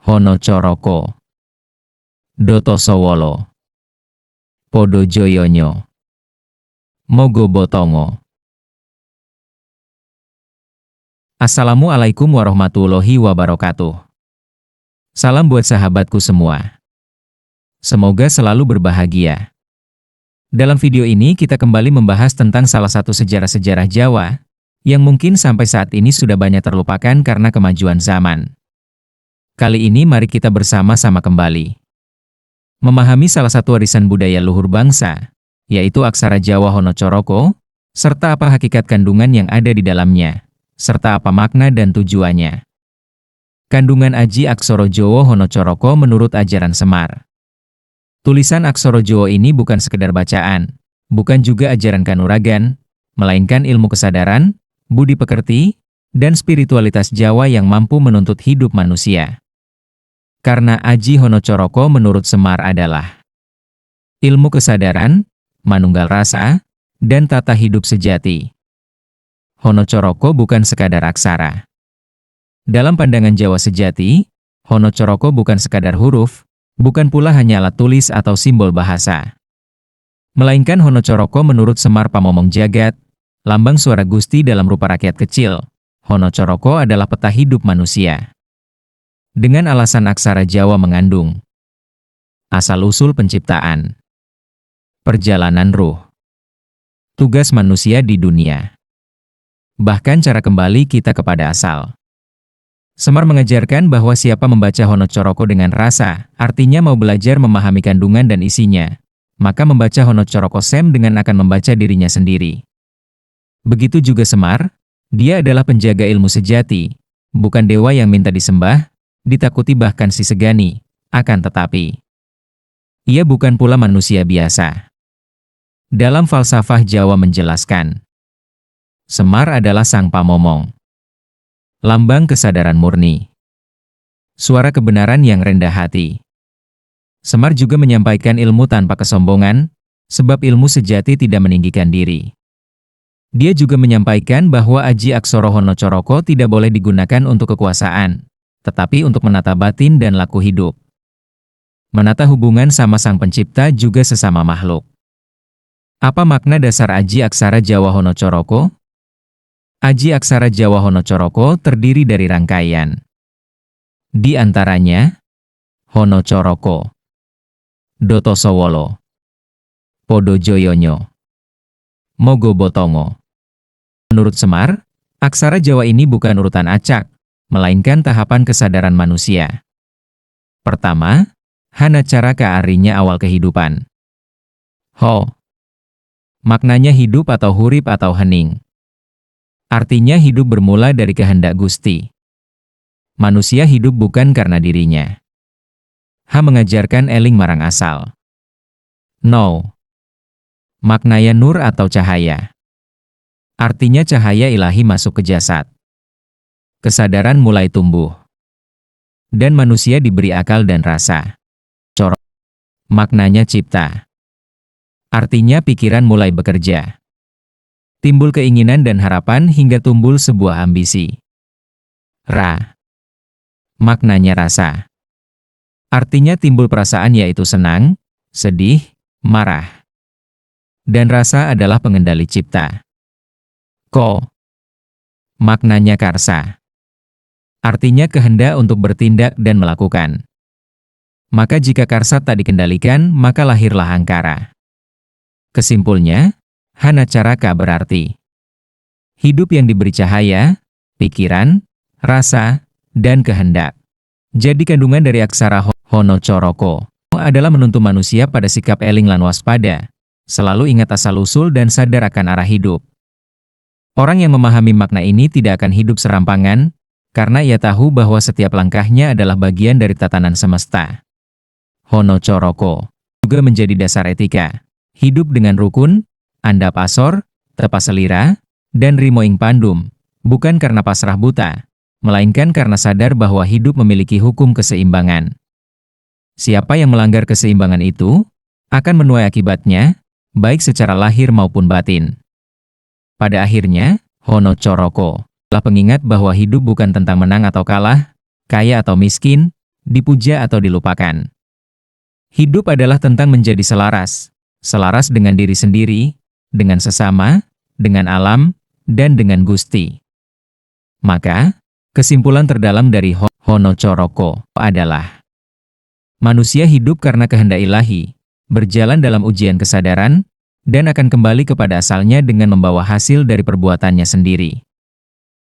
Hono Coroko, Doto Sowolo, Podo Joyonyo, Mogo Botongo. Assalamualaikum warahmatullahi wabarakatuh. Salam buat sahabatku semua. Semoga selalu berbahagia. Dalam video ini kita kembali membahas tentang salah satu sejarah-sejarah Jawa yang mungkin sampai saat ini sudah banyak terlupakan karena kemajuan zaman. Kali ini mari kita bersama-sama kembali memahami salah satu warisan budaya luhur bangsa, yaitu aksara Jawa Hono Coroko, serta apa hakikat kandungan yang ada di dalamnya, serta apa makna dan tujuannya. Kandungan aji aksara Jawa Hono Coroko menurut ajaran Semar. Tulisan aksara Jawa ini bukan sekedar bacaan, bukan juga ajaran kanuragan, melainkan ilmu kesadaran, budi pekerti, dan spiritualitas Jawa yang mampu menuntut hidup manusia. Karena aji Hono Coroko menurut Semar adalah ilmu kesadaran, manunggal rasa, dan tata hidup sejati. Hono Coroko bukan sekadar aksara. Dalam pandangan Jawa sejati, Hono Coroko bukan sekadar huruf, bukan pula hanya alat tulis atau simbol bahasa. Melainkan Hono Coroko menurut Semar Pamomong Jagat, lambang suara Gusti dalam rupa rakyat kecil. Hono Coroko adalah peta hidup manusia. Dengan alasan aksara Jawa mengandung asal-usul penciptaan, perjalanan ruh, tugas manusia di dunia, bahkan cara kembali kita kepada asal. Semar mengajarkan bahwa siapa membaca Hono Coroko dengan rasa, artinya mau belajar memahami kandungan dan isinya, maka membaca Hono Coroko Sem dengan akan membaca dirinya sendiri. Begitu juga Semar, dia adalah penjaga ilmu sejati, bukan dewa yang minta disembah, ditakuti bahkan disegani, akan tetapi ia bukan pula manusia biasa. Dalam falsafah Jawa menjelaskan, Semar adalah sang pamomong, lambang kesadaran murni, suara kebenaran yang rendah hati. Semar juga menyampaikan ilmu tanpa kesombongan, sebab ilmu sejati tidak meninggikan diri. Dia juga menyampaikan bahwa aji aksara Hono Coroko tidak boleh digunakan untuk kekuasaan, tetapi untuk menata batin dan laku hidup. Menata hubungan sama Sang Pencipta juga sesama makhluk. Apa makna dasar aji aksara Jawa Hono Coroko? Aji aksara Jawa Hono Coroko terdiri dari rangkaian. Di antaranya, Hono Coroko, Doto Sowolo, Podo Joyonyo, Mogo Botongo. Menurut Semar, aksara Jawa ini bukan urutan acak, melainkan tahapan kesadaran manusia. Pertama, hana caraka artinya awal kehidupan. Ho, maknanya hidup atau hurip atau hening. Artinya hidup bermula dari kehendak Gusti. Manusia hidup bukan karena dirinya. Ha mengajarkan eling marang asal. No, maknanya nur atau cahaya. Artinya cahaya ilahi masuk ke jasad. Kesadaran mulai tumbuh. Dan manusia diberi akal dan rasa. Corok. Maknanya cipta. Artinya pikiran mulai bekerja. Timbul keinginan dan harapan hingga tumbuh sebuah ambisi. Ra. Maknanya rasa. Artinya timbul perasaan yaitu senang, sedih, marah. Dan rasa adalah pengendali cipta. Ko. Maknanya karsa. Artinya kehendak untuk bertindak dan melakukan. Maka jika karsa tak dikendalikan, maka lahirlah angkara. Kesimpulnya, hana caraka berarti hidup yang diberi cahaya, pikiran, rasa, dan kehendak. Jadi kandungan dari aksara Hono Coroko adalah menuntun manusia pada sikap eling lan waspada, selalu ingat asal-usul dan sadar akan arah hidup. Orang yang memahami makna ini tidak akan hidup serampangan, karena ia tahu bahwa setiap langkahnya adalah bagian dari tatanan semesta. Hono Coroko juga menjadi dasar etika, hidup dengan rukun, andap asor, tepa selira, dan rimoing pandum, bukan karena pasrah buta, melainkan karena sadar bahwa hidup memiliki hukum keseimbangan. Siapa yang melanggar keseimbangan itu, akan menuai akibatnya, baik secara lahir maupun batin. Pada akhirnya, Hono Coroko adalah pengingat bahwa hidup bukan tentang menang atau kalah, kaya atau miskin, dipuja atau dilupakan. Hidup adalah tentang menjadi selaras. Selaras dengan diri sendiri, dengan sesama, dengan alam, dan dengan Gusti. Maka, kesimpulan terdalam dari Honocoroko adalah manusia hidup karena kehendak ilahi, berjalan dalam ujian kesadaran, dan akan kembali kepada asalnya dengan membawa hasil dari perbuatannya sendiri.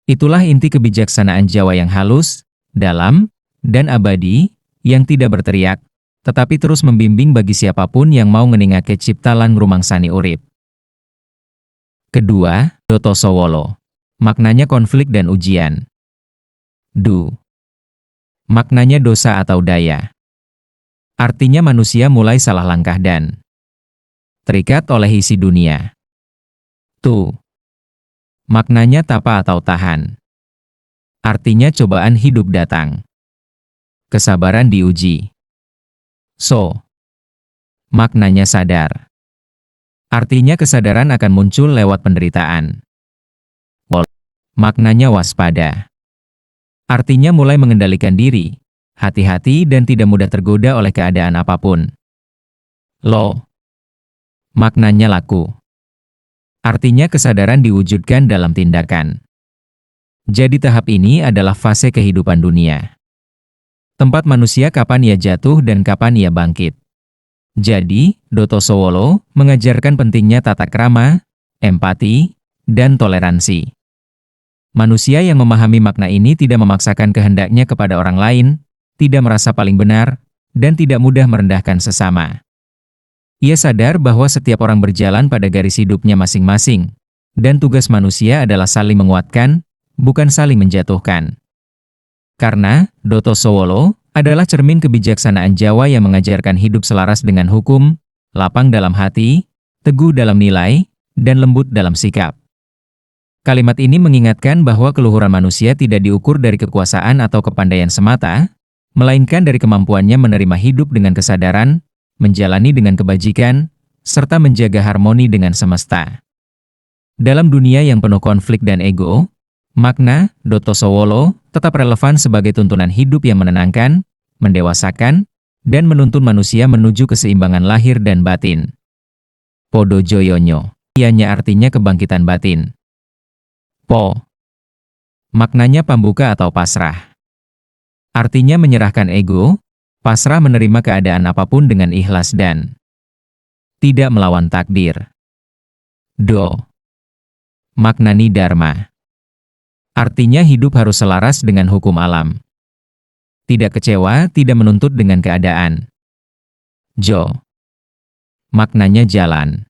Itulah inti kebijaksanaan Jawa yang halus, dalam, dan abadi, yang tidak berteriak, tetapi terus membimbing bagi siapapun yang mau ngeningake cipta lan ngrumangsani urip. Kedua, Doto Sowolo. Maknanya konflik dan ujian. Du. Maknanya dosa atau daya. Artinya manusia mulai salah langkah dan terikat oleh isi dunia. Tu. Maknanya tapa atau tahan. Artinya cobaan hidup datang. Kesabaran diuji. So. Maknanya sadar. Artinya kesadaran akan muncul lewat penderitaan. Wol. Maknanya waspada. Artinya mulai mengendalikan diri, hati-hati dan tidak mudah tergoda oleh keadaan apapun. Lo. Maknanya laku. Artinya kesadaran diwujudkan dalam tindakan. Jadi tahap ini adalah fase kehidupan dunia. Tempat manusia kapan ia jatuh dan kapan ia bangkit. Jadi, Doto Sowolo mengajarkan pentingnya tata krama, empati, dan toleransi. Manusia yang memahami makna ini tidak memaksakan kehendaknya kepada orang lain, tidak merasa paling benar, dan tidak mudah merendahkan sesama. Ia sadar bahwa setiap orang berjalan pada garis hidupnya masing-masing, dan tugas manusia adalah saling menguatkan, bukan saling menjatuhkan. Karena, Doto Sowolo adalah cermin kebijaksanaan Jawa yang mengajarkan hidup selaras dengan hukum, lapang dalam hati, teguh dalam nilai, dan lembut dalam sikap. Kalimat ini mengingatkan bahwa keluhuran manusia tidak diukur dari kekuasaan atau kepandaian semata, melainkan dari kemampuannya menerima hidup dengan kesadaran, menjalani dengan kebajikan, serta menjaga harmoni dengan semesta. Dalam dunia yang penuh konflik dan ego, makna Doto Sowolo tetap relevan sebagai tuntunan hidup yang menenangkan, mendewasakan, dan menuntun manusia menuju keseimbangan lahir dan batin. Podo Joyonyo, ianya artinya kebangkitan batin. Po. Maknanya pambuka atau pasrah. Artinya menyerahkan ego, pasrah menerima keadaan apapun dengan ikhlas dan tidak melawan takdir. Do. Maknani dharma. Artinya hidup harus selaras dengan hukum alam. Tidak kecewa, tidak menuntut dengan keadaan. Jo. Maknanya jalan.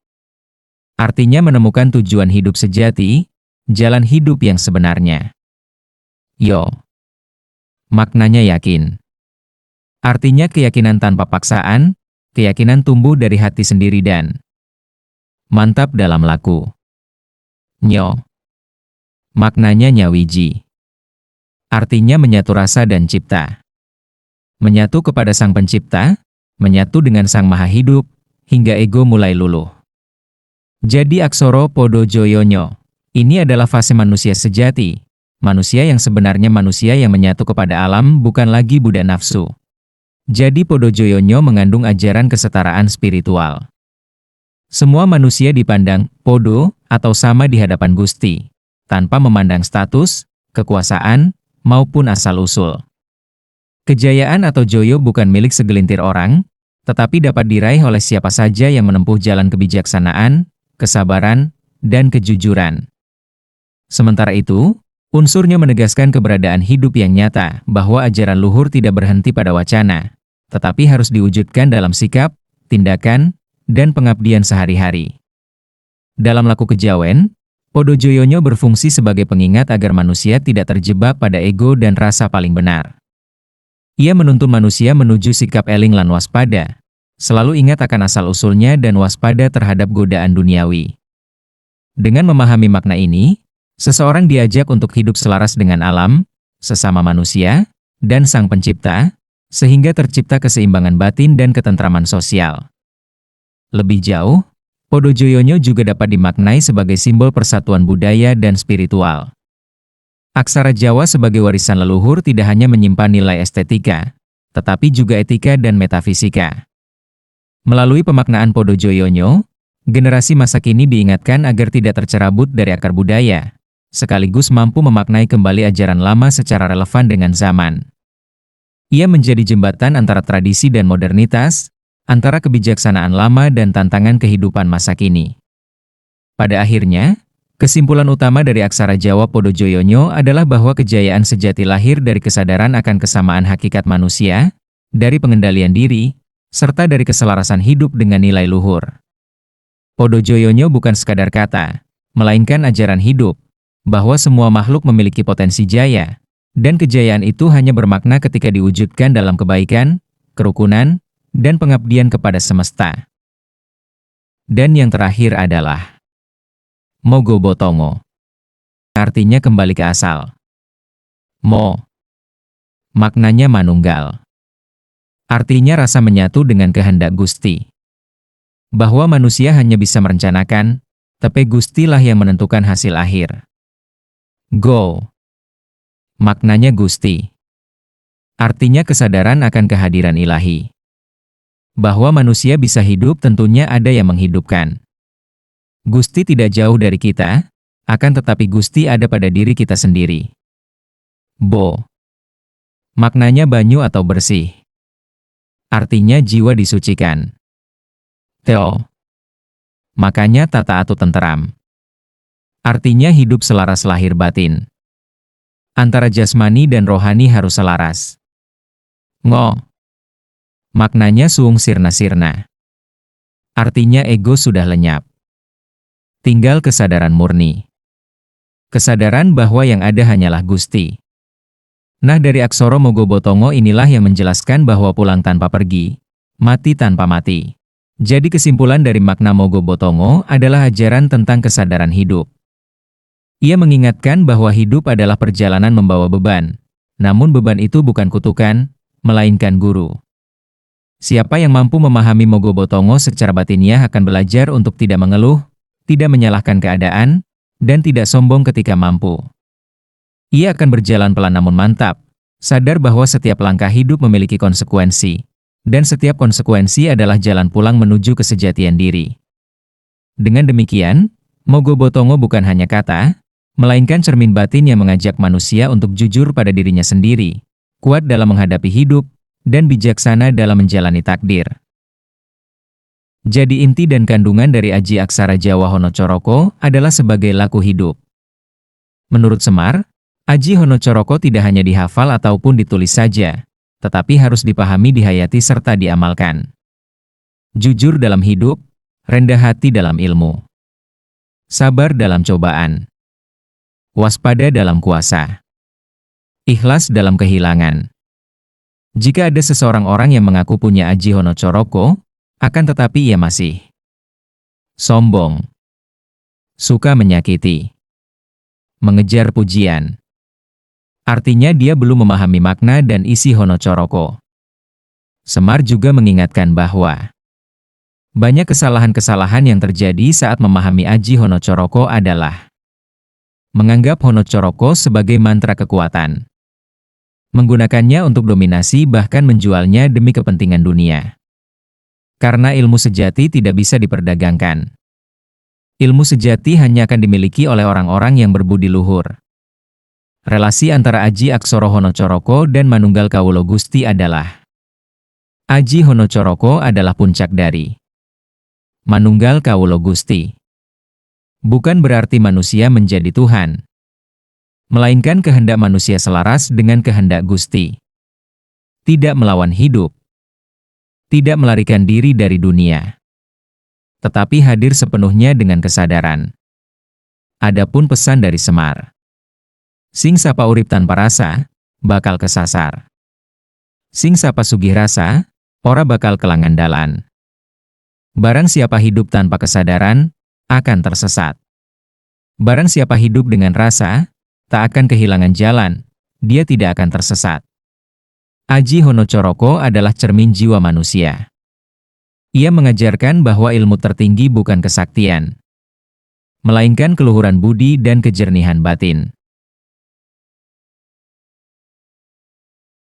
Artinya menemukan tujuan hidup sejati, jalan hidup yang sebenarnya. Yo. Maknanya yakin. Artinya keyakinan tanpa paksaan, keyakinan tumbuh dari hati sendiri dan mantap dalam laku. Nyo. Maknanya nyawiji. Artinya menyatu rasa dan cipta. Menyatu kepada Sang Pencipta, menyatu dengan Sang Maha Hidup, hingga ego mulai luluh. Jadi Aksoro Podo Joyonyo, ini adalah fase manusia sejati, manusia yang sebenarnya manusia yang menyatu kepada alam bukan lagi budak nafsu. Jadi Podo Joyonyo mengandung ajaran kesetaraan spiritual. Semua manusia dipandang podo atau sama di hadapan Gusti, tanpa memandang status, kekuasaan, maupun asal-usul. Kejayaan atau joyo bukan milik segelintir orang, tetapi dapat diraih oleh siapa saja yang menempuh jalan kebijaksanaan, kesabaran, dan kejujuran. Sementara itu, unsurnya menegaskan keberadaan hidup yang nyata bahwa ajaran luhur tidak berhenti pada wacana, tetapi harus diwujudkan dalam sikap, tindakan, dan pengabdian sehari-hari. Dalam laku kejawen, Podo Joyonyo berfungsi sebagai pengingat agar manusia tidak terjebak pada ego dan rasa paling benar. Ia menuntun manusia menuju sikap eling lan waspada, selalu ingat akan asal-usulnya dan waspada terhadap godaan duniawi. Dengan memahami makna ini, seseorang diajak untuk hidup selaras dengan alam, sesama manusia, dan Sang Pencipta, sehingga tercipta keseimbangan batin dan ketentraman sosial. Lebih jauh, Podo Joyonyo juga dapat dimaknai sebagai simbol persatuan budaya dan spiritual. Aksara Jawa sebagai warisan leluhur tidak hanya menyimpan nilai estetika, tetapi juga etika dan metafisika. Melalui pemaknaan Podojoyonyo, generasi masa kini diingatkan agar tidak tercerabut dari akar budaya, sekaligus mampu memaknai kembali ajaran lama secara relevan dengan zaman. Ia menjadi jembatan antara tradisi dan modernitas, antara kebijaksanaan lama dan tantangan kehidupan masa kini. Pada akhirnya, kesimpulan utama dari aksara Jawa Podojoyonyo adalah bahwa kejayaan sejati lahir dari kesadaran akan kesamaan hakikat manusia, dari pengendalian diri, serta dari keselarasan hidup dengan nilai luhur. Podojoyonyo bukan sekadar kata, melainkan ajaran hidup, bahwa semua makhluk memiliki potensi jaya, dan kejayaan itu hanya bermakna ketika diwujudkan dalam kebaikan, kerukunan, dan pengabdian kepada semesta. Dan yang terakhir adalah Mogo Botongo. Artinya kembali ke asal. Mo. Maknanya manunggal. Artinya rasa menyatu dengan kehendak Gusti. Bahwa manusia hanya bisa merencanakan, tapi Gustilah yang menentukan hasil akhir. Go. Maknanya Gusti. Artinya kesadaran akan kehadiran ilahi. Bahwa manusia bisa hidup tentunya ada yang menghidupkan. Gusti tidak jauh dari kita, akan tetapi Gusti ada pada diri kita sendiri. Bo. Maknanya banyu atau bersih. Artinya jiwa disucikan. Teo. Makanya tata atau tenteram. Artinya hidup selaras lahir batin. Antara jasmani dan rohani harus selaras. Ngo. Maknanya suung sirna-sirna. Artinya ego sudah lenyap. Tinggal kesadaran murni. Kesadaran bahwa yang ada hanyalah Gusti. Nah, dari aksara Mogo Botongo inilah yang menjelaskan bahwa pulang tanpa pergi, mati tanpa mati. Jadi kesimpulan dari makna Mogo Botongo adalah ajaran tentang kesadaran hidup. Ia mengingatkan bahwa hidup adalah perjalanan membawa beban, namun beban itu bukan kutukan, melainkan guru. Siapa yang mampu memahami Mogo Botongo secara batiniah akan belajar untuk tidak mengeluh, tidak menyalahkan keadaan, dan tidak sombong ketika mampu. Ia akan berjalan pelan namun mantap, sadar bahwa setiap langkah hidup memiliki konsekuensi, dan setiap konsekuensi adalah jalan pulang menuju kesejatian diri. Dengan demikian, Mogo Botongo bukan hanya kata, melainkan cermin batin yang mengajak manusia untuk jujur pada dirinya sendiri, kuat dalam menghadapi hidup, dan bijaksana dalam menjalani takdir. Jadi inti dan kandungan dari Aji Aksara Jawa Hanacaraka adalah sebagai laku hidup. Menurut Semar, Aji Hanacaraka tidak hanya dihafal ataupun ditulis saja, tetapi harus dipahami, dihayati serta diamalkan. Jujur dalam hidup, rendah hati dalam ilmu. Sabar dalam cobaan. Waspada dalam kuasa. Ikhlas dalam kehilangan. Jika ada seseorang orang yang mengaku punya Aji Hanacaraka, akan tetapi ia masih sombong, suka menyakiti, mengejar pujian, artinya dia belum memahami makna dan isi Hanacaraka. Semar juga mengingatkan bahwa banyak kesalahan-kesalahan yang terjadi saat memahami Aji Hanacaraka adalah menganggap Hanacaraka sebagai mantra kekuatan, menggunakannya untuk dominasi bahkan menjualnya demi kepentingan dunia. Karena ilmu sejati tidak bisa diperdagangkan. Ilmu sejati hanya akan dimiliki oleh orang-orang yang berbudi luhur. Relasi antara Aji Aksara Hanacaraka dan Manunggal Kawula Gusti adalah Aji Hanacaraka adalah puncak dari Manunggal Kawula Gusti. Bukan berarti manusia menjadi Tuhan, melainkan kehendak manusia selaras dengan kehendak Gusti. Tidak melawan hidup, tidak melarikan diri dari dunia, tetapi hadir sepenuhnya dengan kesadaran. Adapun pesan dari Semar, sing sapa urip tanpa rasa, bakal kesasar. Sing sapa sugih rasa, ora bakal kelangan dalan. Barang siapa hidup tanpa kesadaran, akan tersesat. Barang siapa hidup dengan rasa, tak akan kehilangan jalan, dia tidak akan tersesat. Aji Hanacaraka adalah cermin jiwa manusia. Ia mengajarkan bahwa ilmu tertinggi bukan kesaktian, melainkan keluhuran budi dan kejernihan batin.